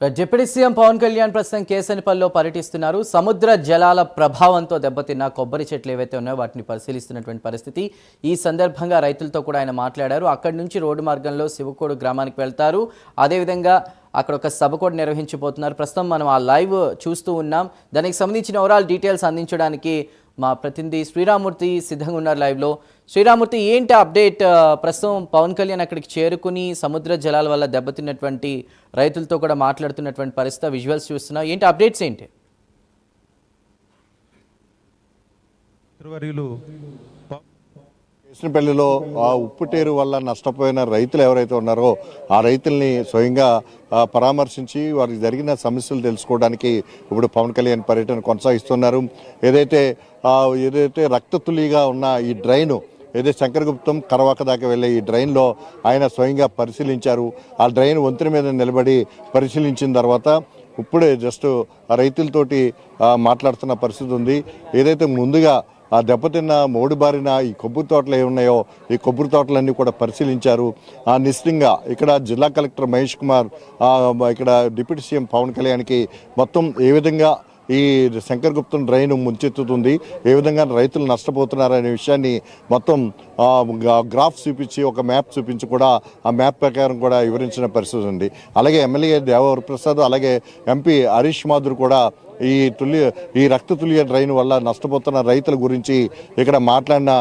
Deputy CM Pawan Kalyan ప్రస్తుతం కేసనపల్లిలో పర్యటిస్తున్నారు. సముద్ర జలాల ప్రభావంతో దెబ్బతిన్న కొబ్బరి చెట్లు ఏవైతే ఉన్నాయో వాటిని పరిశీలిస్తున్నటువంటి పరిస్థితి. ఈ సందర్భంగా రైతులతో కూడా ఆయన మాట్లాడారు. అక్కడి నుంచి రోడ్డు మార్గంలో శివకోడు గ్రామానికి వెళ్తారు. అదేవిధంగా అక్కడ ఒక సభ కూడా నిర్వహించబోతున్నారు. ప్రస్తుతం మనం ఆ లైవ్ చూస్తూ ఉన్నాం. దానికి సంబంధించిన ఓవరాల్ డీటెయిల్స్ అందించడానికి మా ప్రతినిధి శ్రీరామూర్తి సిద్ధంగా ఉన్నారు లైవ్లో. శ్రీరామూర్తి, ఏంటి అప్డేట్? ప్రస్తుతం పవన్ కళ్యాణ్ అక్కడికి చేరుకుని సముద్ర జలాల వల్ల దెబ్బతిన్నటువంటి రైతులతో కూడా మాట్లాడుతున్నటువంటి పరిస్థితి, విజువల్స్ చూస్తున్నాం. ఏంటి అప్డేట్స్ ఏంటి? కేసనపల్లిలో ఆ ఉప్పుటేరు వల్ల నష్టపోయిన రైతులు ఎవరైతే ఉన్నారో ఆ రైతుల్ని స్వయంగా పరామర్శించి వారికి జరిగిన సమస్యలు తెలుసుకోవడానికి ఇప్పుడు పవన్ కళ్యాణ్ పర్యటన కొనసాగిస్తున్నారు. ఏదైతే రక్తతులిగా ఉన్న ఈ డ్రైను ఏదైతే శంకరగుప్తం కరవాక దాకా వెళ్ళే ఈ డ్రైన్లో ఆయన స్వయంగా పరిశీలించారు. ఆ డ్రైన్ వంతెన మీద నిలబడి పరిశీలించిన తర్వాత ఇప్పుడే జస్ట్ రైతులతోటి మాట్లాడుతున్న పరిస్థితి ఉంది. ఏదైతే ముందుగా ఆ దెబ్బతిన్న మోడుబారిన ఈ కొబ్బరి తోటలు ఏమున్నాయో ఈ కొబ్బరి తోటలన్నీ కూడా పరిశీలించారు. నిశ్చితంగా ఇక్కడ జిల్లా కలెక్టర్ మహేష్ కుమార్, ఇక్కడ డిప్యూటీ సీఎం పవన్ కళ్యాణ్కి మొత్తం ఏ విధంగా ఈ శంకరగుప్తం డ్రైన్ ముంచెత్తుతుంది, ఏ విధంగా రైతులు నష్టపోతున్నారనే విషయాన్ని మొత్తం గ్రాఫ్ చూపించి ఒక మ్యాప్ చూపించి కూడా ఆ మ్యాప్ ప్రకారం కూడా వివరించిన పరిస్థితి ఉంది. అలాగే ఎమ్మెల్యే దేవవరప్రసాద్, అలాగే ఎంపీ హరీష్ మాధుర్ కూడా ఈ రక్తతుల్య డ్రైన్ వల్ల నష్టపోతున్న రైతుల గురించి ఇక్కడ మాట్లాడిన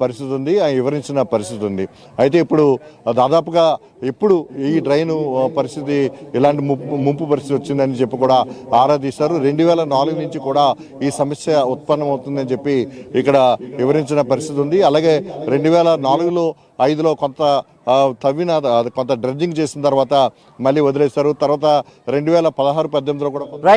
పరిస్థితి ఉంది, వివరించిన పరిస్థితి ఉంది. అయితే ఇప్పుడు దాదాపుగా ఎప్పుడు ఈ డ్రైన్ పరిస్థితి ఇలాంటి ముంపు పరిస్థితి వచ్చిందని చెప్పి కూడా ఆరా తీశారు. 2004 నుంచి కూడా ఈ సమస్య ఉత్పన్నమవుతుందని చెప్పి ఇక్కడ వివరించిన పరిస్థితి ఉంది. అలాగే 2004లో 2005లో కొంత కొంత డ్రెడ్జింగ్ చేసిన తర్వాత మళ్ళీ వదిలేశారు. తర్వాత 2016-18లో కూడా